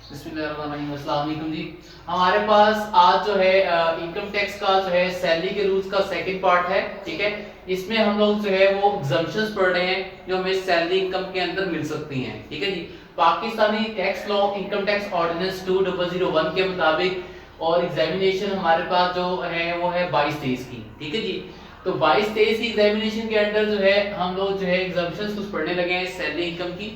बिस्मिल्लाहिर्रहमानिर्रहीम, अस्सलाम वालेकुम जी। हमारे पास आज जो है इनकम टैक्स का जो है सैलरी के रूल्स का सेकंड पार्ट है। ठीक है, इसमें हम लोग जो है वो एग्जम्पशंस पढ़ रहे हैं जो हमें सैलरी इनकम के अंदर मिल सकती हैं। ठीक है जी, Pakistani tax law income tax ordinance 2001 के मुताबिक और एग्जामिनेशन हमारे पास जो है वो है 22-23 की। ठीक है जी, तो 22-23 की एग्जामिनेशन के अंदर जो है हम लोग जो है एग्जम्पशंस कुछ पढ़ने लगे हैं सैलरी इनकम की।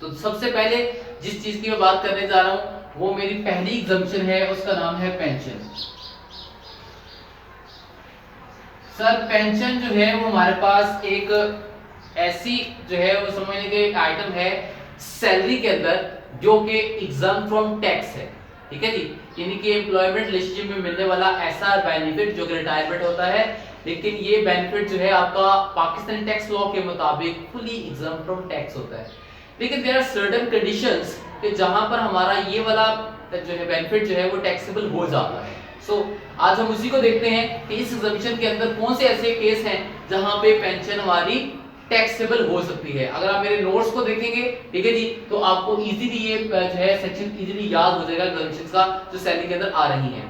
तो सबसे पहले जिस चीज की मैं बात करने जा रहा हूं वो मेरी पहली एग्जम्पशन है, उसका नाम है पेंशन। सर पेंशन जो है वो हमारे पास एक ऐसी जो है वो समझने के आइटम है सैलरी के अंदर जो कि एग्जाम फ्रॉम टैक्स है। ठीक है जी, यानी कि एम्प्लॉयमेंट रिलेशनशिप में मिलने वाला ऐसा बेनिफिट जो कि रिटायरमेंट होता है, लेकिन ये बेनिफिट जो है आपका पाकिस्तानी टैक्स लॉ के मुताबिक फुली एग्जाम फ्रॉम टैक्स होता है। लेकिन देयर आर सर्टेन कंडीशंस कि जहां पर हमारा ये वाला जो है बेनिफिट जो है वो टैक्सेबल हो जाता है। सो आज हम उसी को देखते हैं कि इस एग्जम्पशन के अंदर कौन से ऐसे केस हैं जहां पे पेंशन हमारी टैक्सेबल हो सकती है। अगर आप मेरे नोट्स को देखेंगे, ठीक है जी, तो आपको इजीली ये जो है सेक्शन इजीली याद हो जाएगा एग्जम्पशंस का जो सैलरी के अंदर आ रही है।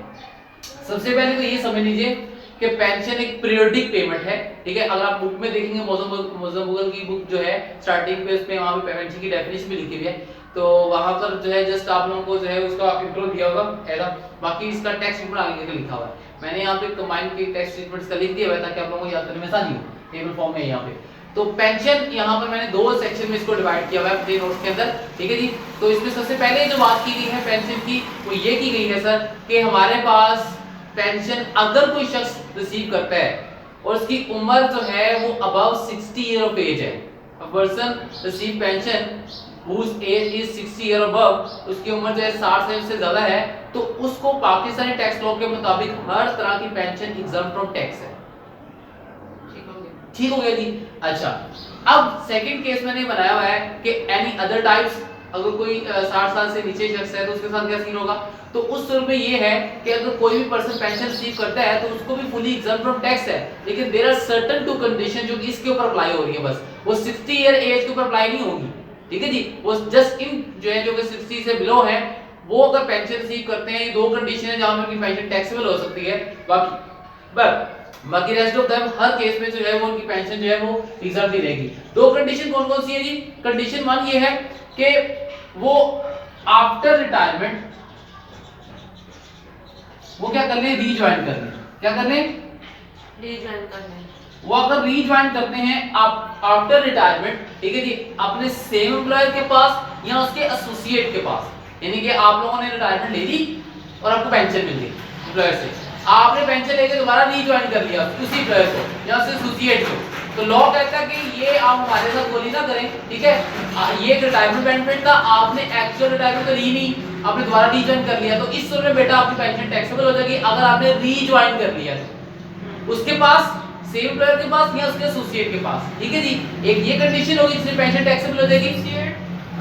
सबसे पहले तो ये समझ लीजिए कि पेंशन एक पीरियोडिक पेमेंट है। ठीक है, अगर आप बुक में देखेंगे मौजम मुगल की बुक जो है स्टार्टिंग पेज पे वहां पे पेंशन की डेफिनेशन भी लिखी हुई है, तो वहां पर जो है जस्ट आप लोगों को जो है उसका इंट्रो दिया होगा ऐसा, बाकी इसका टेक्स्ट स्टेटमेंट आगे के लिखा हुआ है। मैंने यहाँ पे कंबाइन की टेक्स्ट स्टेटमेंट्स का लिख दिया हुआ है ताकि आप लोगों को याद करने में आसानी हो, टेबल फॉर्म में यहाँ पे। तो पेंशन यहाँ पर मैंने दो सेक्शन में इसको डिवाइड किया हुआ है अपने नोट्स के अंदर। ठीक है जी, तो इसमें सबसे पहले जो बात की गई है पेंशन की वो ये की गई है सर कि हमारे पास पेंशन अगर कोई शख्स रिसीव करता है और उसकी उम्र जो है वो अबव 60 ईयर ऑफ एज है, a person receive pension whose age is 60 year above, उसकी उम्र जो है 60 साल से ज्यादा है, तो उसको पाकिस्तानी टैक्स लॉ के मुताबिक हर तरह की पेंशन एग्जम्प्ट फ्रॉम टैक्स है। ठीक हो गया जी। अच्छा, अब सेकंड केस मैंने बनाया हुआ है कि एनी अदर टाइप्स, अगर कोई 60 साल से नीचे शख्स है तो उसके साथ क्या सीन होगा। तो उस सूरत में ये है कि अगर कोई भी पर्सन पेंशन रिसीव करता है तो उसको भी फुली एग्जम्प्ट फ्रॉम टैक्स है, लेकिन there are certain two condition जो इसके ऊपर अप्लाई हो रही है, बस वो 60 ईयर एज के ऊपर अप्लाई नहीं होगी। ठीक है जी, वो जस्ट इन जो है जो कि 60 से बिलो है वो अगर पेंशन रिसीव करते हैं, ये दो कंडीशन है जहां पर उनकी पेंशन टैक्सेबल हो सकती है। बाकी rest of them her case में जो है वो उनकी पेंशन जो है वो एग्जम्प्ट ही रहेगी। दो कंडीशन कौन कौन सी है जी? कंडीशन 1 ये है कि वो आफ्टर रिटायरमेंट वो क्या कर ले, रीज्वाइन कर ले। क्या कर ले? रीज्वाइन करने। वो अगर रीज्वाइन करते हैं आप आफ्टर रिटायरमेंट, ठीक है जी, अपने सेम एम्प्लॉयर के पास या उसके एसोसिएट के पास, यानी कि आप लोगों ने रिटायरमेंट ले ली और आपको पेंशन मिल गई एम्प्लॉयर से, आपने पेंशन लेके दोबारा रीज्वाइन कर लिया उसी एम्प्लॉयर को या उसके एसोसिएट को, तो लॉ कहता है कि ये आप हमारे साथ गोली ना करें। ठीक है, ये रिटायरमेंट बेनिफिट था, आपने एक्चुअल रिटायरमेंट तो ली नहीं, आपने दोबारा रीज्वाइन कर लिया, तो इस सूरत में बेटा आपकी पेंशन टैक्सेबल हो जाएगी अगर आपने रीज्वाइन कर लिया तो उसके पास सेम एम्प्लॉयर के पास या उसके एसोसिएट के पास। ठीक है जी, एक ये कंडीशन होगी जिससे पेंशन टैक्सेबल हो जाएगी।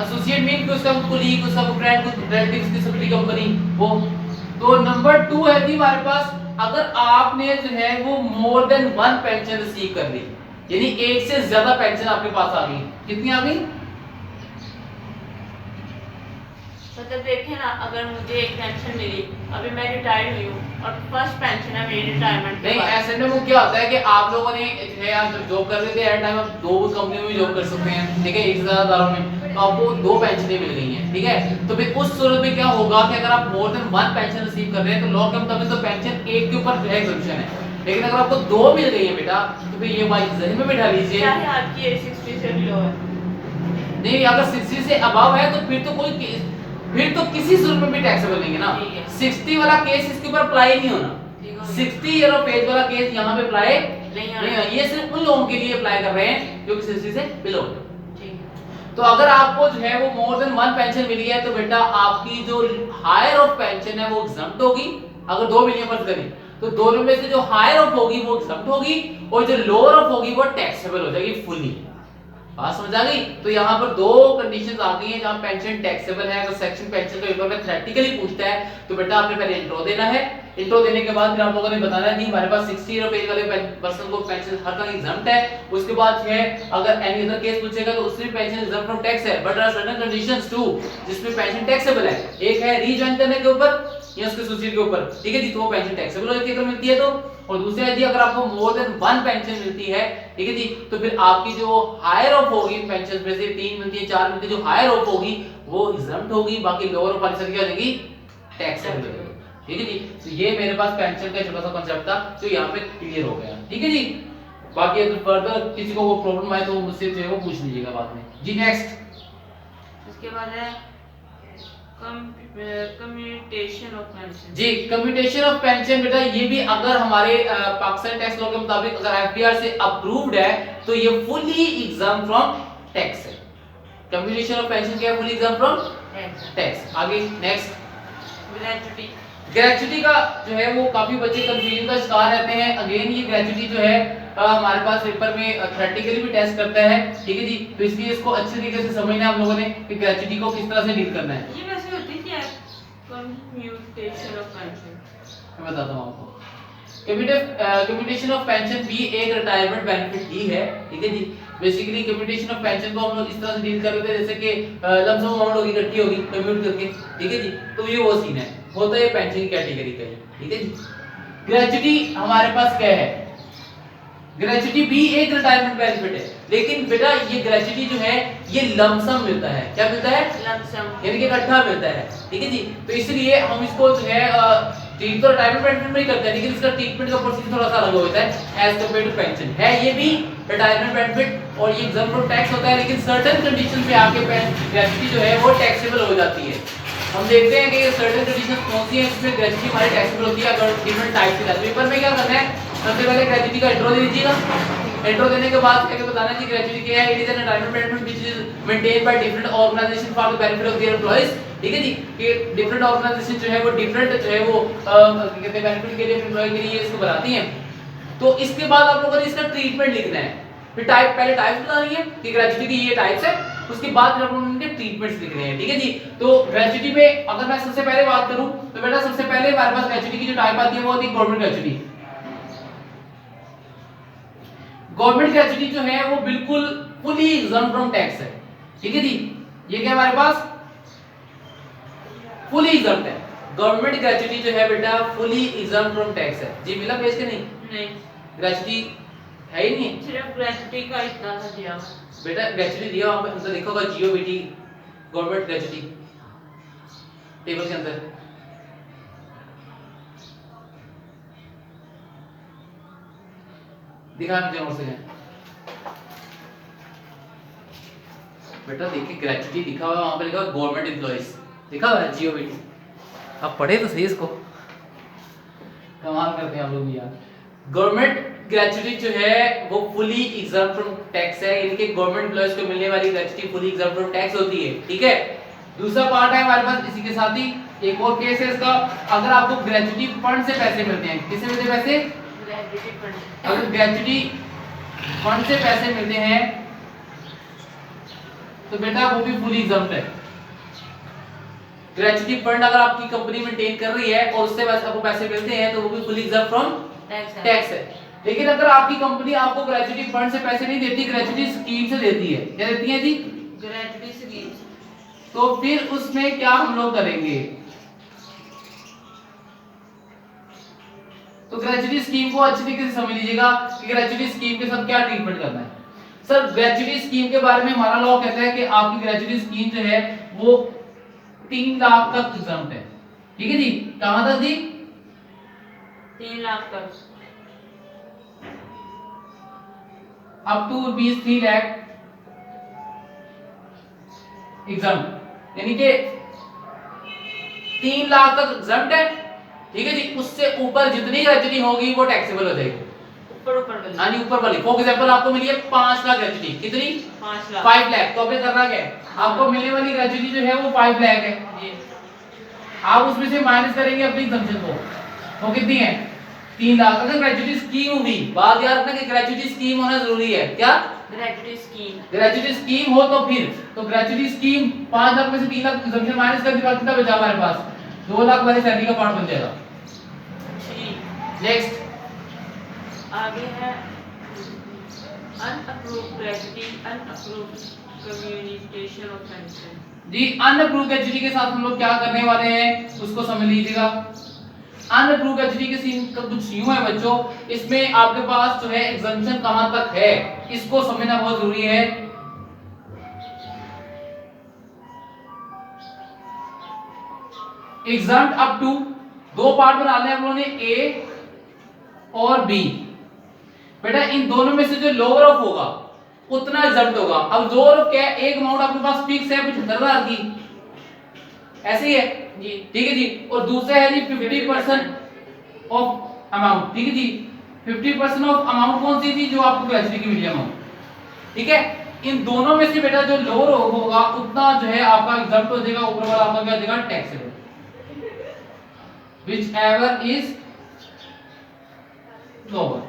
एसोसिएट मीन कि उसका कोलीग, उसका फ्रेंड, कुछ रिलेटिव्स की सब्सिडी कंपनी वो। तो नंबर 2 है जी हमारे पास, अगर आपने जो है वो मोर देन 1 पेंशन रिसीव कर ली, यानी एक से ज्यादा पेंशन आपके पास आ गई। कितनी आ गई? मतलब देखें ना, अगर मुझे एक पेंशन मिली, अभी मैं रिटायर्ड हुई हूँ और फर्स्ट पेंशन है मेरी रिटायरमेंट नहीं, ऐसे में वो क्या होता है कि आप लोगों ने जो है आप जॉब कर रहे थे एट टाइम, आप दो कंपनियों में जॉब कर सकते हैं, ठीक है, एक से ज्यादा दारों में, तो आपको 2 पेंशनें मिल गई हैं। ठीक है, तो फिर उस सूरत में क्या होगा कि अगर आप मोर देन 1 पेंशन रिसीव कर रहे हैं तो लॉ के मुताबिक तो पेंशन एक के ऊपर जो है एग्जम्पशन है, लेकिन अगर आपको 2 मिल गई है बेटा तो फिर ये बात जहन में बिठा लीजिए। चाहे आपकी एज 60 से बिलो है, नहीं, अगर 60 से अबव है तो फिर तो कोई फिर तो किसी सूरत में भी टैक्सेबल नहीं है ना। 60 वाला केस इसके ऊपर अप्लाई नहीं होना, 60 ईयर ऑफ एज वाला केस यहाँ पे अप्लाई नहीं होना, ये सिर्फ उन लोगों के लिए अप्लाई कर रहे हैं जो कि 60 से बिलो है। तो अगर आपको जो है वो मोर देन 1 पेंशन मिली है तो बेटा आपकी जो हायर ऑफ पेंशन है वो एग्जम्प्ट होगी। अगर 2 मिलियन फर्ज करें तो दोनों में से जो हायर ऑफ होगी वो एग्जम्प्ट होगी और जो लोअर ऑफ होगी वो टैक्सेबल हो जाएगी फुली। बात समझ आ गई। तो यहाँ पर दो कंडीशंस आ गई हैं जहाँ पेंशन टैक्सेबल है। अगर सेक्शन पेंशन का पेपर में थ्योरेटिकली पूछता है तो बेटा आपने पहले इंट्रो देना है। इंट्रो देने के बाद फिर आप लोगों ने बताना है कि हमारे पास 60 पेज वाले पर्सन को पेंशन हर तरह एग्जाम्प्ट है। उसके बाद है अगर एनी अदर केस पूछेगा तो उसमें पेंशन एग्जाम्प्ट फ्रॉम टैक्स है, but there are certain conditions too जिसमें पेंशन टैक्सेबल है। एक है रीजॉइन करने के ऊपर या उसके सुसीड के ऊपर, ठीक है जी, तो वो पेंशन टैक्सेबल हो जाती है अगर मिलती है तो। और दूसरा है जी अगर आपको मोर देन वन पेंशन मिलती है, ठीक है जी, तो फिर आपकी जो हायर ऑफ होगी पेंशन में से 3 मिलती है 4 मिलती है, जो हायर ऑफ होगी वो एग्जम्प्ट होगी, बाकी लोअर ऑफ वाली सारी क्या हो जाएगी टैक्सेबल हो जाएगी, ठीक है जी। तो ये मेरे पास पेंशन का छोटा सा कांसेप्ट था जो यहाँ पे क्लियर हो गया, ठीक है जी। बाकी अगर फर्दर किसी को वो प्रॉब्लम आए तो वो मुझसे जो है वो पूछ लीजिएगा बाद में जी। नेक्स्ट उसके बाद है कम्यूटेशन ऑफ पेंशन। जी, कम्यूटेशन ऑफ पेंशन बेटा ये भी अगर हमारे पाकिस्तान टैक्स लॉ के मुताबिक अगर एफबीआर से अप्रूव्ड है तो ये फुली एग्जाम फ्रॉम टैक्स है। कम्यूटेशन ऑफ पेंशन क्या है? Fully exempt from tax. आगे नेक्स्ट ग्रेचुटी। ग्रेचुटी का जो है वो काफी बच्चे कंफ्यूजन का शिकार रहते हैं। अगेन ये ग्रेचुटी जो है हमारे पास पेपर में थ्योरेटिकली भी टेस्ट करता है, ठीक है जी, तो इसलिए इसको अच्छे तरीके से समझना है हम लोगों ने कि ग्रेचुटी को किस तरह से डील करना है। ये वैसे होती क्या है कम्यूटेशन ऑफ पेंशन? मैं बताता हूं आपको। कम्यूटेशन ऑफ पेंशन भी एक रिटायरमेंट बेनिफिट ही है, ठीक है जी। बेसिकली कम्यूटेशन ऑफ पेंशन को हम लोग इस तरह से डील कर रहे थे जैसे कि लमसम अमाउंट होगी इकट्ठी होगी कम्यूट करके, ठीक है जी, तो ये वो सीन है, होता है पेंशन की कैटेगरी का, ठीक है जी। ग्रेचुटी हमारे पास क्या है? ग्रेचुटी भी एक रिटायरमेंट बेनिफिट है, लेकिन बेटा ये ग्रेचुटी जो है ये लमसम मिलता है। क्या मिलता है? लमसम, यानी कि इकट्ठा मिलता है, ठीक है जी। तो इसलिए हम इसको जो है ट्रीट तो रिटायरमेंट बेनिफिट में ही करते हैं, लेकिन इसका ट्रीटमेंट का प्रोसीजर थोड़ा सा अलग होता है एज कंपेयर टू पेंशन। है ये भी रिटायरमेंट बेनिफिट और ये एग्जाम फ्रॉम टैक्स होता है, लेकिन सर्टेन कंडीशन पे आके ग्रेचुटी जो है वो टैक्सेबल हो जाती है। हम देखते हैं कि ये सर्टेन कंडीशंस कौन सी हैं जिसमें ग्रेचुटी हमारी टैक्सेबल होती है अगर डिफरेंट टाइप की। पेपर में क्या करना है, सबसे पहले ग्रेचुटी का इंट्रो दे दीजिएगा। इंट्रो देने के बाद क्या बताना है कि ग्रेचुटी क्या है? It is an retirement benefit which is maintained by different organization for the benefit of their employees, ठीक है जी, कि डिफरेंट ऑर्गेनाइजेशन जो है वो डिफरेंट जो है वो कहते हैं बेनिफिट के लिए एम्प्लॉय के लिए इसको बनाती हैं। तो इसके बाद आप लोगों ने इसका ट्रीटमेंट लिखना है। फिर टाइप पहले टाइप्स बतानी है कि ग्रेचुटी की ये टाइप्स है, उसके बाद फिर आप लोगों ने ट्रीटमेंट्स लिखने हैं, ठीक है जी। तो ग्रेचुटी में अगर मैं सबसे पहले बात करूं तो बेटा सबसे पहले हमारे पास ग्रेचुटी की जो टाइप आती है वो होती है गवर्नमेंट ग्रेचुटी। गवर्नमेंट ग्रेचुटी जो है वो बिल्कुल फुली एग्जाम फ्रॉम टैक्स है, ठीक है जी। ये क्या हमारे पास फुली एग्जाम है। गवर्नमेंट ग्रेचुटी जो है बेटा फुली एग्जाम फ्रॉम टैक्स है जी। मिला पेज के नहीं ग्रेचुटी है ही नहीं, सिर्फ ग्रेचुटी का इतना सा दिया बेटा ग्रेचुटी दिया वहां पे अंदर लिखा होगा जियो बेटी गवर्नमेंट ग्रेचुटी टेबल के अंदर। दिखा मुझे और से बेटा देखिए ग्रेचुटी लिखा हुआ है वहां पे लिखा हुआ गवर्नमेंट एम्प्लॉइज लिखा हुआ है जियो बेटी। आप पढ़े तो सही इसको, कमाल करते हैं आप लोग भी यार। गवर्नमेंट ग्रेचुटी जो है वो फुली एग्जाम फ्रॉम टैक्स है, यानी कि गवर्नमेंट एम्प्लॉइज को मिलने वाली gratuity fully exempt from tax होती है, ठीक है। दूसरा पार्ट है हमारे पास इसी के साथ ही एक और केस है इसका, अगर आपको ग्रेचुटी फंड से पैसे मिलते हैं, किससे मिलते हैं पैसे? Gratuity fund. अगर ग्रेचुटी फंड से पैसे मिलते हैं तो बेटा वो भी फुली एग्जाम्प्ट है। ग्रेचुटी फंड अगर आपकी कंपनी मेंटेन कर रही है और उससे आपको पैसे मिलते हैं तो वो भी फुली एग्जाम्प्ट फ्रॉम टैक्स है। लेकिन अगर आपकी कंपनी आपको ग्रेचुटी फंड से पैसे नहीं देती, ग्रेचुटी स्कीम से देती है, क्या देती है जी? Gratuity scheme. तो फिर उसमें क्या हम लोग करेंगे? तो ग्रेचुटी स्कीम को अच्छी तरीके से समझ लीजिएगा कि ग्रेचुटी स्कीम के साथ क्या ट्रीटमेंट करना है। सर ग्रेचुटी स्कीम के बारे में हमारा लॉ कहता है कि आपकी ग्रेचुटी स्कीम जो है वो 3 लाख तक एग्जाम्प्ट है, ठीक है जी। कहां तक जी? 3 लाख तक, अप टू ₹3 लाख एग्जाम, यानी कि 3 लाख तक एग्जाम्प्ट है, ठीक है जी। उससे ऊपर जितनी ग्रेचुटी होगी वो टैक्सेबल हो जाएगी। ऊपर हाँ जी ऊपर वाली। फॉर एग्जांपल आपको मिली है 5 लाख ग्रेचुटी, कितनी? 5 लाख। 5 लाख। तो आपने करना क्या है? आपको मिलने वाली ग्रेचुटी जो है वो 5 लाख है जी। आप उसमें से माइनस करेंगे अपनी एग्जम्पशन को, वो कितनी है? 3 लाख। अगर ग्रेचुटी स्कीम हुई, बात याद रखना कि ग्रेचुटी स्कीम होना जरूरी है। क्या? Gratuity scheme. ग्रेजुएटी स्कीम हो तो फिर तो ग्रेजुएटी स्कीम 5 लाख में से 3 लाख कंजम्पशन माइनस कर दिया, कितना बचा हमारे पास? 2 लाख वाली सैलरी का पार्ट बन जाएगा। ठीक। नेक्स्ट आगे है unapproved gratuity, unapproved communication of pension. जी, अनअप्रूव्ड ग्रेजुएटी के साथ हम लोग क्या करने वाले हैं उसको समझ लीजिएगा। अनअप्रूव्ड ग्रेजुएटी के सीन का कुछ यूं है बच्चों, इसमें आपके पास जो है एग्जम्पशन कहां तक है इसको समझना बहुत जरूरी है। एग्जाम्प्ट अप टू, दो पार्ट बना लिया हम लोगों ने, ए और बी। बेटा इन दोनों में से जो लोअर ऑफ होगा उतना एग्जम्प्ट होगा। अब लोअर ऑफ क्या है? एक अमाउंट आपके पास फिक्स है 75,000 की, ऐसे ही है जी। ठीक है जी। और दूसरा है जी 50% ऑफ अमाउंट, ठीक है जी। 50% ऑफ अमाउंट कौन सी थी? जो आपको ग्रेजुएटी की मिली अमाउंट, ठीक है। इन दोनों में से बेटा जो लोअर होगा उतना जो है आपका एग्जम्प्ट हो जाएगा, ऊपर वाला आपका क्या हो जाएगा? Taxable, whichever is lower.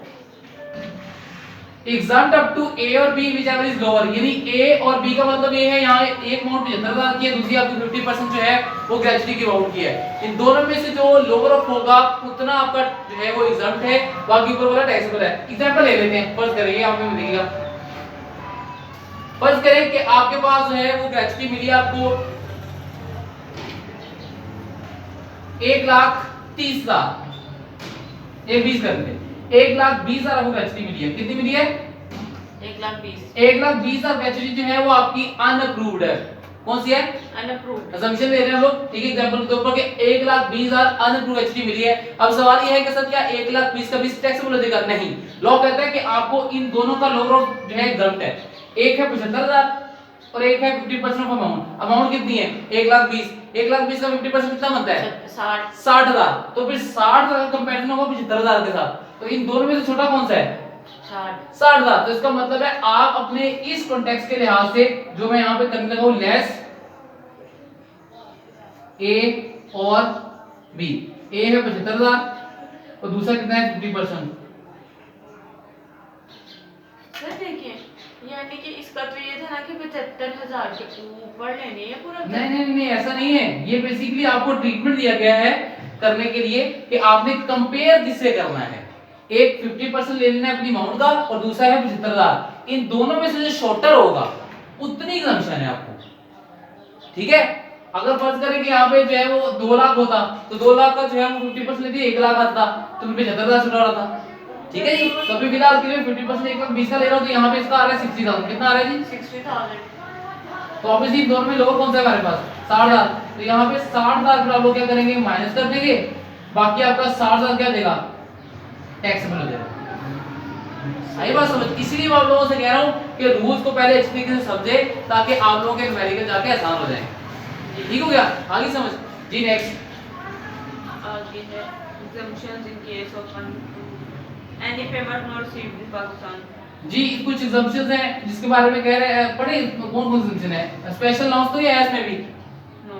Exempt up to A और B whichever is lower, यानी ए और बी का मतलब ये है यहाँ एक अमाउंट 75,000 की है, दूसरी आपकी 50% जो है वो ग्रेजुएटी की अमाउंट की है। इन दोनों में से जो लोअर ऑफ होगा उतना आपका जो है वो एग्जम्प्ट है, बाकी ऊपर वाला टैक्सेबल है। एग्जांपल ले लेते हैं, फर्ज करें आप में देखिएगा, फर्ज करें कि आपके पास जो है वो ग्रेजुएटी मिली आपको 1,30,000, 1,20,000 करते 1,20,000 आपको ग्रेजुएटी मिली है। कितनी मिली है? 1,20,000। 1,20,000 ग्रेजुएटी जो है वो आपकी अनअप्रूव्ड है। कौन सी है? अनअप्रूव्ड। असम्पशन ले रहे हैं हम लोग, ठीक है। एग्जांपल के ऊपर के 1,20,000 अनअप्रूव्ड ग्रेजुएटी मिली है। अब सवाल ये है कि सर क्या 1,20,000 का भी टैक्सेबल हो जाएगा? नहीं, लॉ कहता है कि आपको इन दोनों का लोअर ऑफ जो है एग्जम्प्ट है। एक है 75,000 और एक है 50% ऑफ अमाउंट। अमाउंट कितनी है? 1,20,000। 1,20,000 का 50% कितना बनता है? 60,000। तो फिर 60,000 का कंपैरिजन होगा 75,000 के साथ, तो इन दोनों में से छोटा कौन सा है? 60,000। तो इसका मतलब है आप अपने इस कॉन्टेक्स्ट के लिहाज से जो मैं यहाँ पे करने लगा हूं, लेस ए और बी। ए है 75,000 और दूसरा कितना है? 50%। सर देखिए, यानी कि इसका तो ये था ना कि 75,000 के ऊपर लेने है पूरा। नहीं, ऐसा नहीं है। ये बेसिकली आपको ट्रीटमेंट दिया गया है करने के लिए कि आपने कंपेयर किससे करना है। एक 50% ले लेना है अपनी अमाउंट का और दूसरा है 75,000। इन दोनों में से जो शॉर्टर होगा उतनी एग्जम्पशन है आपको, ठीक है। अगर फर्ज करें कि यहाँ पे जो है वो 2 लाख होता तो 2 लाख का जो है वो 50% लेती 1 लाख आता तो 75,000 छुटा रहा था, ठीक है जी। तो अभी फिलहाल के लिए 50% 1,20,000 का ले रहा हूँ, तो यहाँ पे इसका आ रहा है 60,000। कितना आ रहा है जी? 60,000। तो ऑब्वियसली दोनों में लोअर कौन सा है हमारे पास? 60,000। तो यहाँ पे 60,000 फिर आप लोग क्या करेंगे? माइनस कर देंगे, बाकी आपका 60,000 क्या देगा? टैक्सेबल हो जाएगा। सही बात समझ, इसीलिए मैं आप लोगों से कह रहा हूँ कि रूल्स को पहले अच्छी तरीके से समझे ताकि आप लोगों के न्यूमेरिकल जाके आसान हो जाए। ठीक हो गया? आगे समझ जी। नेक्स्ट आगे है exemptions in case of any payment not received in Pakistan। जी, कुछ एग्जम्पशंस हैं जिसके बारे में कह रहे हैं, पढ़े कौन कौन से एग्जम्पशन है? स्पेशल लॉस तो ये है इसमें भी नो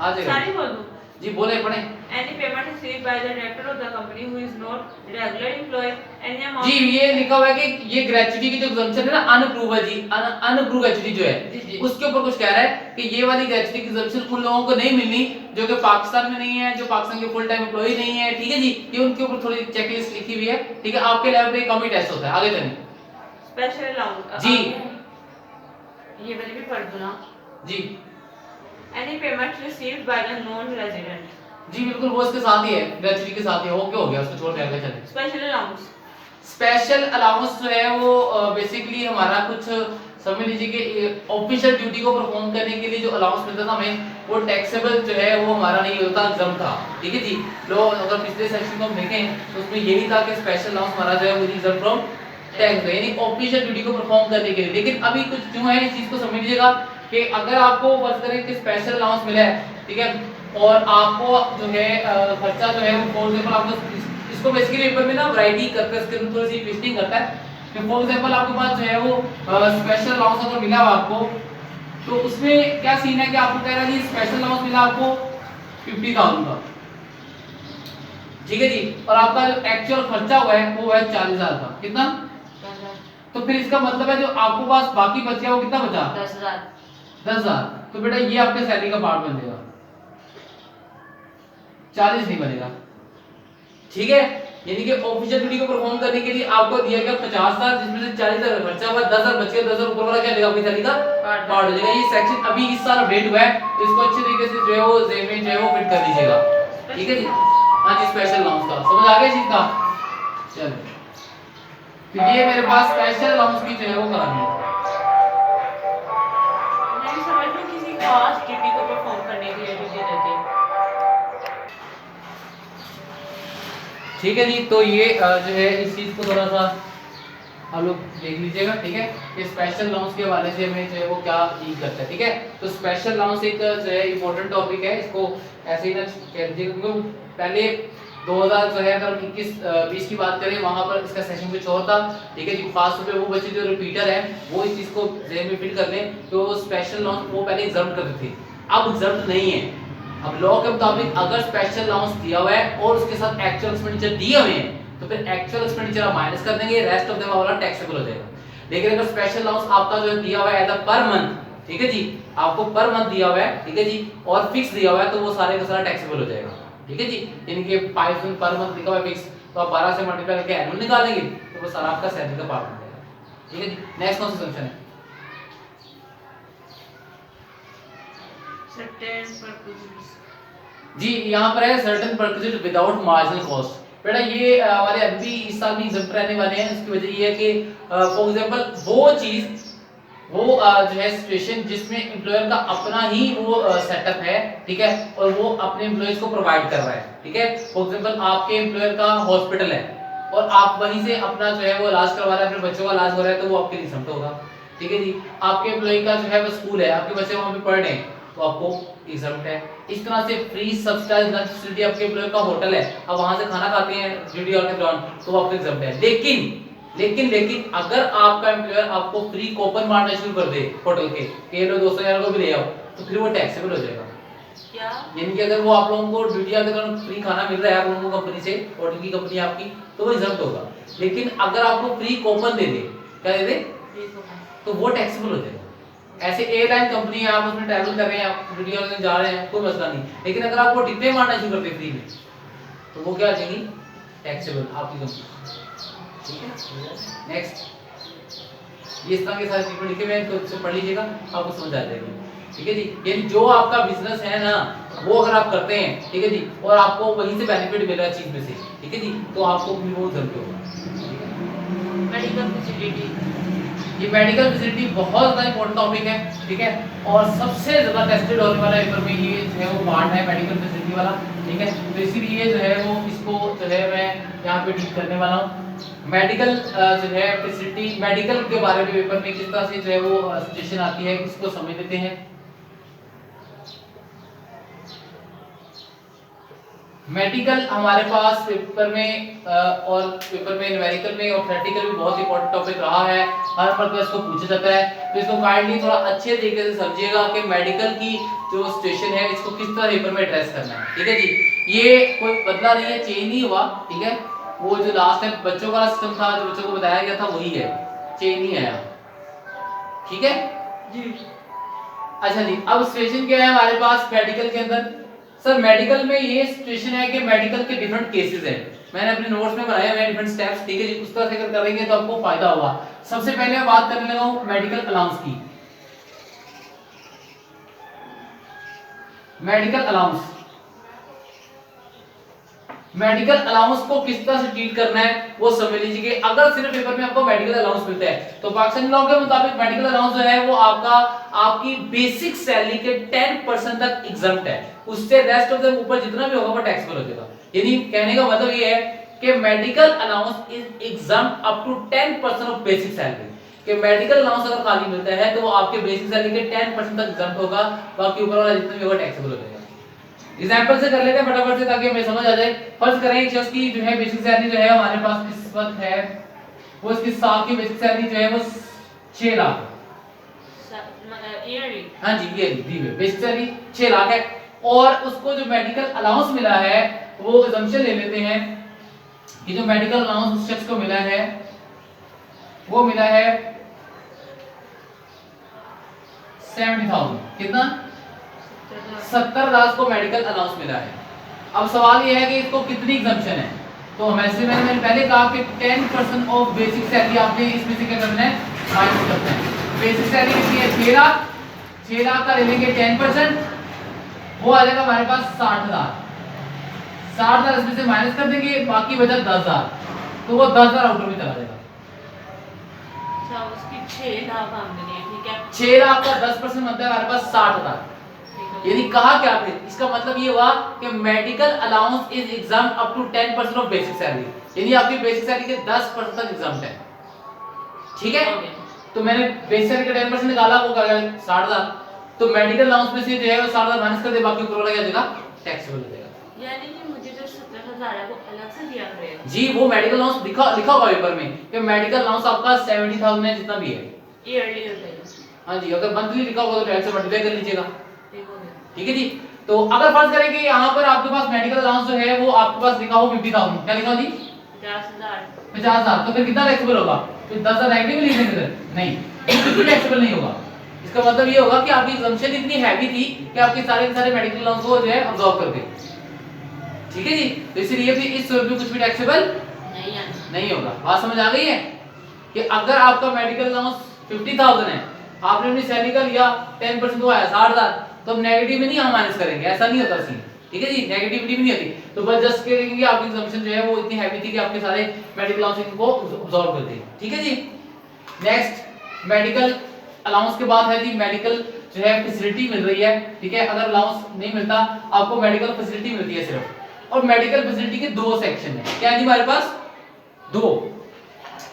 आ जाएगा। सारी बोल दूं? जी बोले, पढ़े। Any payment received by the director of the company who is not regular employee, any amount। जी, ये लिखा हुआ है कि ये ग्रेजुएटी की जो एग्जम्पशन है ना, अनअप्रूव है जी। अनअप्रूव ग्रेजुएटी जो है उसके ऊपर कुछ कह रहा है कि ये वाली ग्रेजुएटी की एग्जम्पशन उन लोगों को नहीं मिलनी जो कि पाकिस्तान में नहीं है, जो पाकिस्तान के फुल टाइम एम्प्लॉय नहीं है, ठीक है जी। ये उनके ऊपर थोड़ी चेकलिस्ट लिखी हुई है, ठीक है। आपके लेवल पे कॉमी टेस्ट होता है। आगे चलें स्पेशल अलाउंस जी। ये वाली भी पढ़ दो ना जी। any payment received by the non resident। जी बिल्कुल, वो इसके साथ ही है, ग्रेजुएटी के साथ ही है। ओके हो गया, उसको छोड़ के आगे चलें। Special allowance. स्पेशल अलाउंस जो है वो बेसिकली हमारा कुछ समझ लीजिए कि ऑफिशियल ड्यूटी को परफॉर्म करने के लिए जो अलाउंस मिलता था हमें, वो टैक्सेबल जो है वो हमारा नहीं होता, एग्जम्प्ट था, ठीक है जी। लो अगर पिछले सेक्शन को हम देखें तो उसमें यही था कि स्पेशल अलाउंस हमारा जो है वो एग्जम्प्ट फ्रॉम टैक्स, यानी ऑफिशियल ड्यूटी को परफॉर्म करने के लिए। लेकिन अभी कुछ क्यों है, इस चीज को समझ लीजिएगा कि अगर आपको फर्ज करें कि स्पेशल अलाउंस मिला है, ठीक है, और आपको जो है खर्चा जो है वो फॉर एग्जांपल आपको इसको बेसिकली पेपर में ना वैरायटी करके इसके अंदर थोड़ी सी ट्विस्टिंग करता है कि फॉर एग्जांपल आपके पास जो है वो स्पेशल अलाउंस अगर मिला हो आपको, तो उसमें क्या सीन है कि आपको कह रहा है जी स्पेशल अलाउंस मिला आपको 50,000 का, ठीक है जी, और आपका जो एक्चुअल खर्चा हुआ है वो है 40,000 का। कितना? तो फिर इसका मतलब है जो आपको पास बाकी बच गया वो कितना बचा? 10,000। 10,000। तो बेटा ये आपके सैलरी का पार्ट बन जाएगा, 40 नहीं बनेगा। ठीक है, यानी कि ऑफिशियल ड्यूटी को परफॉर्म करने के लिए आपको दिया गया 50,000, जिसमें से 40,000 खर्चा हुआ, 10,000 बच गया, 10,000 ऊपर वाला क्या देगा? आपकी सैलरी का पार्ट हो जाएगा। ये सेक्शन अभी इस साल अपडेट हुआ है, तो इसको अच्छे तरीके से जो है वो जेब में जो है वो फिट कर लीजिएगा। ठीक है जी, हाँ जी, स्पेशल अलाउंस का समझ आ गया चीज का। चलो तो ये मेरे पास स्पेशल अलाउंस की जो है वो करानी है। मैं समझ लूं किसी खास ड्यूटी को परफॉर्म करने के लिए ड्यूटी देते हैं। ठीक है जी, तो ये जो है इस चीज को थोड़ा सा आप लोग देख लीजिएगा। ठीक है, ये स्पेशल अलाउंस के हवाले से हमें जो है वो क्या डील करता है। ठीक है, तो स्पेशल अलाउंस एक जो है इंपॉर्टेंट टॉपिक है, इसको ऐसे ही ना कह दीजिएगा, क्योंकि पहले 2000 जो है अगर 21-20 की बात करें वहां पर इसका सेशन कुछ और था। ठीक है जी, खास तौर पे वो बच्चे जो रिपीटर है वो इस चीज को जेब में फिट कर लें, तो स्पेशल अलाउंस वो पहले एग्जाम करते थे, अब एग्जाम नहीं है। अब लॉ के मुताबिक अगर स्पेशल अलाउंस दिया हुआ है और उसके साथ एक्चुअल एक्सपेंडिचर दिए हुए हैं, तो फिर एक्चुअल एक्सपेंडिचर आप माइनस कर देंगे, रेस्ट ऑफ द वाला टैक्सेबल हो जाएगा। लेकिन अगर स्पेशल अलाउंस आपका जो है दिया हुआ है एज अ पर मंथ, ठीक है जी, आपको पर मंथ दिया हुआ है, ठीक है जी, और फिक्स दिया हुआ है, तो वो सारे का सारा टैक्सेबल हो जाएगा। ठीक है जी, यानी कि 5,000 पर मंथ लिखा हुआ है फिक्स, तो आप 12 से मल्टीप्लाई करके एनुअल निकालेंगे तो वो सारा आपका सैलरी का पार्ट बन जाएगा। ठीक है जी, नेक्स्ट कौन सा सेक्शन है? Certain purposes. जी, यहाँ पर है certain purchase without marginal cost. बेटा ये हमारे अभी इस साल भी एग्जाम रहने वाले हैं, इसकी वजह ये है कि फॉर एग्जांपल वो चीज वो जो है सिचुएशन जिसमें एम्प्लॉयर का अपना ही वो सेटअप है, ठीक है, और वो अपने एम्प्लॉयज को प्रोवाइड कर रहा है। ठीक है, फॉर एग्जांपल आपके एम्प्लॉयर का हॉस्पिटल है और आप वहीं से अपना जो है वो इलाज करवा रहे हैं, अपने बच्चों का इलाज हो रहा है, तो वो आपके लिए समझ होगा। ठीक है जी, आपके एम्प्लॉय का जो है वो स्कूल है, आपके बच्चे वहां पे पढ़ रहे हैं, तो आपको एग्जम्प्ट है। इस तरह से फ्री सब्सिडाइज्ड लंच फैसिलिटी आपके एम्प्लॉय का होटल है, अब वहां से खाना खाते हैं ड्यूटी आवर के दौरान, तो वो आपको एग्जम्प्ट है। लेकिन अगर आपका एम्प्लॉयर आपको फ्री कूपन मारना शुरू कर दे होटल के लो 200,000 को भी ले आओ, तो फिर वो टैक्सेबल हो जाएगा। क्या? यानी कि अगर वो आप लोगों को ड्यूटी आवर के दौरान फ्री खाना मिल रहा है आप लोगों को कंपनी से, होटल की कंपनी आपकी, तो वो एग्जम्प्ट होगा। लेकिन अगर आपको फ्री कूपन दे दे, क्या दे दे, तो वो टैक्सेबल हो जाएगा। ऐसे एयरलाइन कंपनी है, आप उसमें ट्रैवल कर रहे हैं, आप ड्यूटी आवर में जा रहे हैं, कोई मसला नहीं। लेकिन अगर आपको टिप्पे मारना शुरू करते फ्री में, तो वो क्या आ जाएगी, टैक्सेबल आपकी कंपनी। ठीक है, नेक्स्ट ये इस तरह के सारे चीजें लिखे हुए हैं, तो इससे पढ़ लीजिएगा, आपको समझ आ जाएगी। ठीक है जी, यानी जो आपका बिजनेस है ना, वो अगर आप करते हैं, ठीक है जी, और आपको वहीं से बेनिफिट मिल रहा है चीज में से, ठीक है जी, तो आपको भी वो जरूरत होगा। मेडिकल फैसिलिटी, ये मेडिकल फैसिलिटी बहुत ज़्यादा इंपॉर्टेंट टॉपिक है। ठीक है, और सबसे ज़्यादा टेस्टेड होने वाला पेपर में ये जो है वो पार्ट है मेडिकल फैसिलिटी वाला। ठीक है, तो इसीलिए जो है वो इसको जो है मैं यहाँ पे डील करने वाला हूँ। मेडिकल जो है फैसिलिटी, मेडिकल के बारे में पेपर में किस तरह से जो है वो सिचुएशन आती है, इसको समझ लेते हैं। मेडिकल हमारे पास पेपर में और पेपर में न्यूमेरिकल में और प्रैक्टिकल भी बहुत इंपॉर्टेंट टॉपिक रहा है, हर बार इसको पूछा जाता है, तो इसको काइंडली थोड़ा अच्छे तरीके से समझिएगा कि मेडिकल की जो सिचुएशन है इसको किस तरह पेपर में एड्रेस करना है। ठीक है जी, ये कोई बदला नहीं है, चेंज नहीं हुआ। ठीक है, वो जो लास्ट टाइम बच्चों का सिस्टम था, जो बच्चों को बताया गया था, वही है, चेंज नहीं आया। ठीक है जी। अच्छा जी, अब सिचुएशन क्या है हमारे पास मेडिकल के अंदर। सर मेडिकल में ये सिचुएशन है कि मेडिकल के डिफरेंट केसेस हैं, मैंने अपने नोट्स में बनाए हुए हैं डिफरेंट स्टेप्स। ठीक है जी, उस तरह से अगर करेंगे तो आपको फायदा होगा। सबसे पहले मैं बात करने लगा हूं मेडिकल अलाउंस की। मेडिकल अलाउंस, मेडिकल अलाउंस को किस तरह से ट्रीट करना है वो समझ लीजिए। अगर सिर्फ पेपर में आपको मेडिकल अलाउंस मिलता है, तो पाकिस्तानी लॉ के मुताबिक मेडिकल अलाउंस जो है वो आपकी बेसिक सैलरी के 10% तक एग्जम्प्ट है, उससे रेस्ट ऑफ द ऊपर जितना भी होगा वो टैक्सेबल हो जाएगा। यानी कहने का मतलब ये है कि medical allowance is exempt up to 10% of basic salary. कि मेडिकल अलाउंस अगर खाली मिलता है तो वो आपके बेसिक सैलरी के 10% तक एग्जम्प्ट होगा, बाकी ऊपर वाला जितना भी होगा टैक्सेबल हो जाएगा। एग्जांपल से कर लेते हैं फटाफट से ताकि हमें समझ आ जाए। फर्ज करें एक शख्स की जो है बेसिक सैलरी जो है हमारे पास इस वक्त है, वो इसकी साल की बेसिक सैलरी जो है वो 6 लाख, ईयरली, हाँ जी ये दी हुई बेसिक सैलरी 6 लाख है, और उसको जो मेडिकल अलाउंस मिला है वो असम्पशन ले लेते हैं कि जो मेडिकल अलाउंस उस शख्स को मिला है वो मिला है 70,000। कितना? 70,000 को मेडिकल अलाउंस मिला है। अब सवाल ये है कि इसको कितनी एग्जम्पशन है। तो मैंने पहले कहा कि 10% ऑफ बेसिक सैलरी आपने इसमें से क्या करना है, माइनस करना है। बेसिक सैलरी कितनी है? 6 लाख। 6 लाख का ले लेंगे 10%, वो आ जाएगा हमारे पास 60,000। 60,000 इसमें से माइनस कर देंगे, बाकी बचा 10,000, तो वो 10,000 आउटर में चला जाएगा। अच्छा, उसकी 6 लाख आमदनी है, ठीक है। 6 लाख का 10% बनता है हमारे पास 60,000। यानी कहा क्या आपने, इसका मतलब ये हुआ कि medical allowance is exempt up to 10% of basic salary, यानी आपकी बेसिक सैलरी के 10% तक एग्जाम है। ठीक है, तो मैंने बेसिक सैलरी का 10% निकाला, वो कर गया 60,000। तो मेडिकल अलाउंस में से जो है वो 60,000 माइनस कर दे, बाकी ऊपर वाला क्या हो जाएगा, टैक्सेबल हो जाएगा। यानी कि मुझे जो 70,000 है वो अलग से दिया पड़ेगा। जी, वो मेडिकल अलाउंस लिखा होगा पेपर में कि मेडिकल अलाउंस आपका 70,000 है, जितना भी है ईयरली हो जाएगा। हाँ जी, अगर मंथली लिखा होगा तो 12 से मल्टीप्लाई कर लीजिएगा। ठीक हो गया। ठीक है जी। तो अगर फर्ज करें कि यहाँ पर आपके पास मेडिकल अलाउंस जो है वो आपके पास लिखा हो 50,000, क्या लिखा हो जी? 50,000। तो फिर कितना टैक्सेबल होगा? फिर 10,000 नेगेटिव लिख देंगे सर? नहीं, बिल्कुल टैक्सेबल नहीं होगा। इसका मतलब ये होगा कि आपकी एग्जम्पशन इतनी हैवी थी कि आपके सारे के सारे मेडिकल अलाउंस को जो है अब्सॉर्ब कर गए। ठीक है जी, तो इसलिए भी इस सूरत में कुछ भी टैक्सेबल नहीं होगा। बात समझ आ गई है कि अगर आपका मेडिकल अलाउंस 50,000 है, आपने अपनी सैलरी का लिया 10% तो आया 60,000, तो अब नेगेटिव में नहीं हम माइनस करेंगे, ऐसा नहीं होता सीन। ठीक है जी, नेगेटिविटी भी नहीं होती। तो बस जस्ट करेंगे आपकी एग्जम्पशन जो है वो इतनी हैवी थी कि आपके सारे मेडिकल अलाउंस को अब्सॉर्ब कर दे। ठीक है जी। नेक्स्ट मेडिकल अलाउंस के बाद है जी मेडिकल जो है फैसिलिटी मिल रही है। ठीक है, अगर अलाउंस नहीं मिलता आपको मेडिकल फैसिलिटी मिलती है सिर्फ। और मेडिकल फैसिलिटी के दो सेक्शन है, क्या है जी हमारे पास? दो।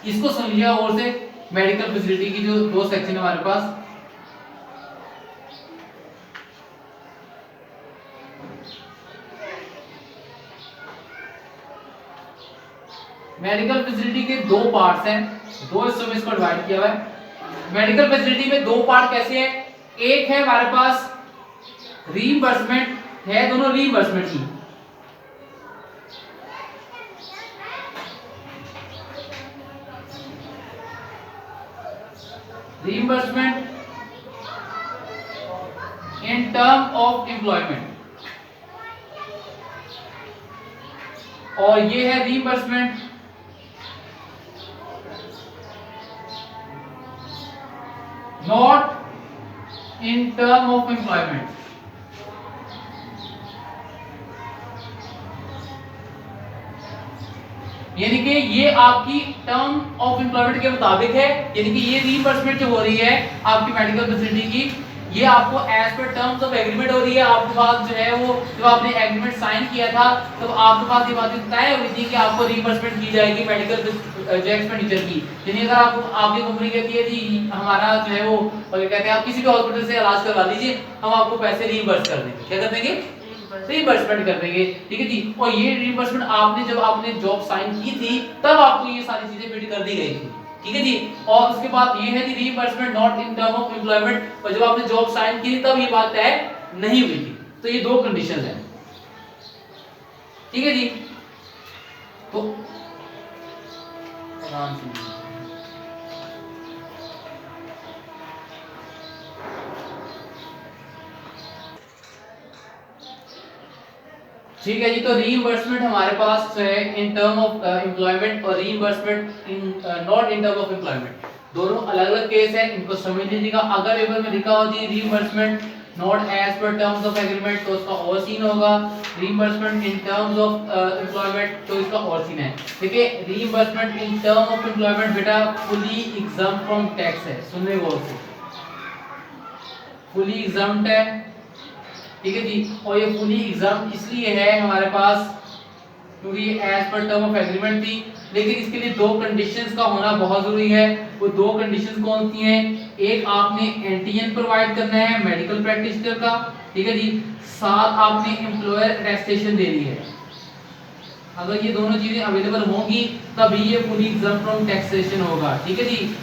इसको समझिए और से, मेडिकल फैसिलिटी की जो दो सेक्शन है हमारे पास। मेडिकल फैसिलिटी के दो पार्ट्स हैं, दो हिस्सों में इसको डिवाइड किया हुआ है। मेडिकल फैसिलिटी में दो पार्ट कैसे हैं? एक है हमारे पास रीइंबर्समेंट है, दोनों रीइंबर्समेंट की। Reimbursement in term of employment, और ये है reimbursement not in term of employment. यानी कि ये आपकी टर्म ऑफ एम्प्लॉयमेंट के मुताबिक है, यानी कि ये रीइंबर्समेंट जो हो रही है आपकी मेडिकल फैसिलिटी की, ये आपको as per terms of agreement हो रही है। आपके पास जो है वो जब आपने एग्रीमेंट साइन किया था तब आपके पास ये बात तय हुई थी कि आपको रीइंबर्समेंट की जाएगी मेडिकल जो एक्सपेंडिचर की। यानी अगर आपकी कंपनी कहती है जी हमारा जो है वो कहते हैं आप किसी भी हॉस्पिटल से इलाज करवा लीजिए, हम आपको पैसे रीइंबर्स कर देंगे। क्या कर देंगे? रीइंबर्समेंट कर देंगे। ठीक है जी। और ये रीइंबर्समेंट आपने जब आपने जॉब साइन की थी तब आपको ये सारी चीजें पेड कर दी गई थी। ठीक है जी। और उसके बाद ये है जी reimbursement not in term of employment, और जब आपने जॉब साइन की तब ये बात तय नहीं हुई थी। तो ये दो कंडीशंस हैं। ठीक है जी। तो आराम से ठीक है जी। तो रीइंबर्समेंट हमारे पास है इन टर्म ऑफ एम्प्लॉयमेंट और reimbursement in not in term of employment, दोनों अलग अलग केस है, इनको समझ लीजिएगा। अगर पेपर में लिखा हो जी reimbursement not as per terms of agreement तो उसका और सीन होगा, reimbursement in terms of employment तो इसका और सीन है। ठीक है, reimbursement in term of employment बेटा फुली एग्जाम फ्रॉम टैक्स है, सुनने गौर से, फुली एग्जाम्ड है। ठीक है जी। और ये फुली एग्जाम इसलिए है हमारे पास क्योंकि ये as per term of agreement थी, लेकिन इसके लिए दो कंडीशंस का होना बहुत जरूरी है। वो दो कंडीशंस कौन सी हैं? एक आपने एनटीएन प्रोवाइड करना है मेडिकल प्रैक्टिशनर का, ठीक है जी, साथ आपने एम्प्लॉयर अटेस्टेशन देनी है। अगर ये दोनों चीजें अवेलेबल होंगी तभी ये फुली एग्जाम फ्रॉम टैक्सेशन होगा। ठीक है जी।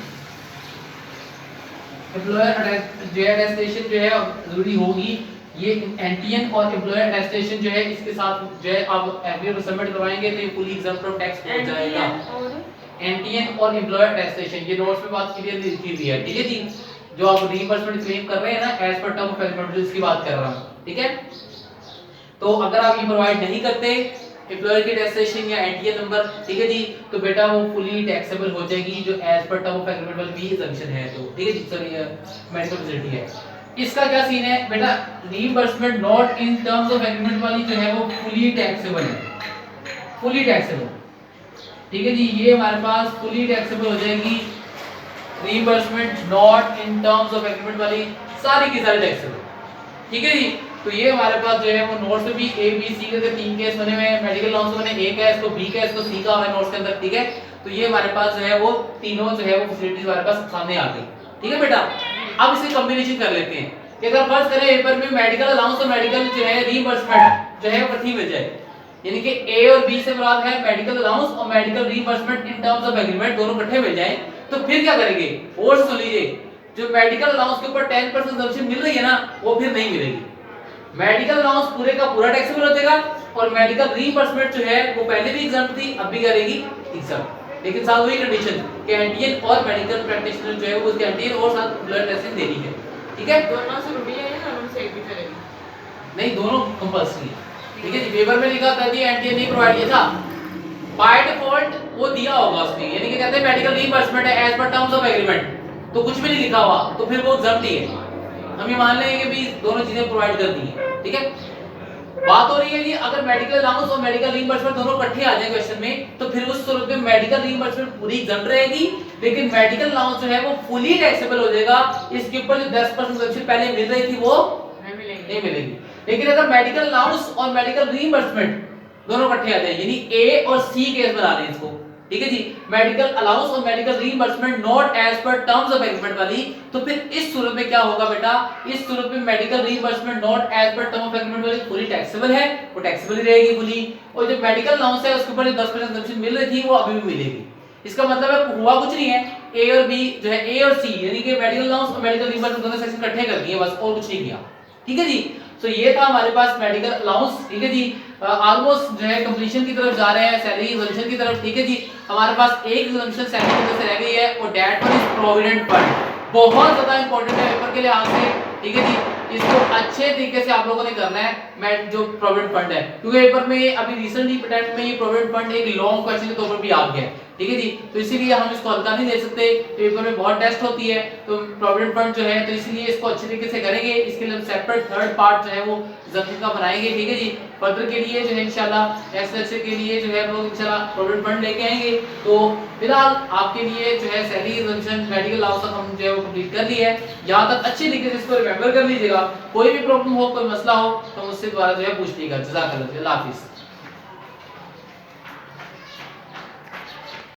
एम्प्लॉयर अटेस्टेशन जो है जरूरी होगी, ये एनटीएन और एम्प्लॉयर अटेस्टेशन जो है इसके साथ जो है आप एफडीए को सबमिट करवाएंगे तो ये फुली एग्जाम फ्रॉम टैक्स हो जाएगा। एनटीएन और एम्प्लॉयर टैक्सेशन, ये नोट्स में बात क्लियरली लिखी हुई है, ठीक है जी। जो आप रीइंबर्समेंट क्लेम कर रहे हैं ना as per term of agreement, उसकी बात कर रहा हूं, ठीक है। तो अगर आप ये प्रोवाइड नहीं करते एम्प्लॉयर की टैक्सेशन या एनटीए नंबर, ठीक है जी, तो बेटा वो फुली टैक्सेबल हो जाएगी जो as per term of agreement वाली भी एग्जम्पशन है, तो ठीक है जी। सॉरी मेडिकल फैसिलिटी है, इसका क्या सीन है बेटा, reimbursement not in terms of agreement वाली जो है वो फुली टैक्सेबल है, फुली टैक्सेबल, ठीक है जी। ये हमारे पास फुली टैक्सेबल हो जाएगी, reimbursement not in terms of agreement वाली सारी की सारी टैक्सेबल, ठीक है जी। तो ये हमारे पास जो है वो नोट्स में भी ए बी सी के 3 केस बने हुए हैं, मेडिकल लॉस में ए का है, इसको बी का है, इसको सी का है नोट्स के अंदर, ठीक है। तो ये हमारे पास जो है वो तीनों जो है वो फैसिलिटीज हमारे पास सामने आ गई, ठीक है बेटा। अब इसे कॉम्बिनेशन कर लेते हैं कि अगर फर्स्ट करें पेपर में मेडिकल अलाउंस और मेडिकल जो है रीइंबर्समेंट जो है वो इकट्ठी मिल जाए, यानी कि ए और बी से मुराद है मेडिकल अलाउंस और medical reimbursement in terms of agreement, दोनों इकट्ठे मिल जाएं, तो फिर क्या करेंगे, और सुन लीजिए, जो मेडिकल अलाउंस के ऊपर 10% सब्सिडी मिल रही है ना वो फिर नहीं मिलेगी। मेडिकल अलाउंस पूरे का पूरा टैक्सेबल हो जाएगा और मेडिकल रीइंबर्समेंट जो है वो पहले भी एग्जाम्प्ट थी, अब भी करेगी एग्जाम्प्ट, लेकिन साथ वही कंडीशन कि एनटीएन और मेडिकल प्रैक्टिशनर जो है वो उसके एनटीएन और साथ ब्लड टेस्टिंग देनी है, ठीक है। दोनों जरूरी है या दोनों से एक भी चलेगी? नहीं, दोनों कंपल्सरी है, ठीक है जी। पेपर में लिखा था कि एनटीएन नहीं प्रोवाइड किया था, बाय डिफॉल्ट वो दिया होगा उसने, यानी कि कहते हैं मेडिकल रीइंबर्समेंट है as per terms of agreement, तो कुछ भी नहीं लिखा हुआ तो फिर वो एग्जाम्प्ट ही है, हम ये मान लेंगे कि भी दोनों चीजें प्रोवाइड कर दी हैं, ठीक है। बात हो रही है जी अगर मेडिकल अलाउंस और मेडिकल रीइंबर्समेंट दोनों इकट्ठे आ जाए क्वेश्चन में, तो फिर उस सूरत में मेडिकल रीइंबर्समेंट पूरी एग्जाम्प्ट रहेगी, लेकिन मेडिकल अलाउंस जो है वो फुली टैक्सेबल हो जाएगा, इसके ऊपर जो 10% सब्सिडी पहले मिल रही थी वो नहीं मिलेगी। लेकिन अगर मेडिकल अलाउंस और मेडिकल रीइंबर्समेंट दोनों इकट्ठे आ जाए, यानी ए और सी केस बना लें इसको, ठीक है जी, मेडिकल अलाउंस और medical reimbursement not as per terms of agreement वाली, तो फिर इस सूरत में क्या होगा बेटा, इस सूरत में medical reimbursement not as per term of agreement वाली पूरी टैक्सेबल है, वो टैक्सेबल ही रहेगी फुली, और जो मेडिकल अलाउंस है उसके ऊपर जो 10% सब्सिडी मिल रही थी वो अभी भी मिलेगी। इसका मतलब है हुआ कुछ नहीं है, ए और बी जो है ए और सी यानी कि मेडिकल अलाउंस और मेडिकल रीइंबर्समेंट दोनों सेक्शन इकट्ठे कर दिए बस, और कुछ नहीं किया, ठीक है जी। तो ये था हमारे पास मेडिकल अलाउंस, ठीक है जी। ऑलमोस्ट जो है कंप्लीशन की तरफ जा रहे हैं, सैलरी एग्जम्पशन की तरफ, ठीक है जी। हमारे पास एक एग्जम्पशन सैलरी की तरफ से रह गई है और that one is provident fund, बहुत ज्यादा इंपॉर्टेंट है पेपर के लिहाज से, ठीक है जी। इसको अच्छे तरीके से आप लोगों ने करना है, मैं जो प्रोविडेंट फंड है, क्योंकि पेपर में अभी रिसेंटली अटेम्प्ट में ये प्रोविडेंट फंड एक लॉन्ग क्वेश्चन के तौर पर भी आ गया है, ठीक है जी। तो इसीलिए हम इसको हल्का नहीं ले सकते, पेपर में बहुत टेस्ट होती है, तो प्रोविडेंट फंड जो है तो इसीलिए इसको अच्छे तरीके से करेंगे, इसके लिए हम सेपरेट थर्ड पार्ट जो है वो जमीन का बनाएंगे, ठीक है जी। फर्दर के लिए जो है इंशाल्लाह नेक्स्ट लेक्चर के लिए जो है हम लोग इंशाल्लाह प्रोविडेंट फंड लेके आएंगे। तो फिलहाल आपके लिए जो है सैलरी एग्जम्पशन मेडिकल अलाउंस तक हम जो है वो कंप्लीट कर लिया है, यहाँ तक अच्छे तरीके से इसको रिमेंबर कर लीजिएगा, कोई भी प्रॉब्लम हो कोई मसला हो तो मुझसे दोबारा जो है पूछ लीजिएगा। जज़ाकल्लाह, अल्लाह हाफिज़।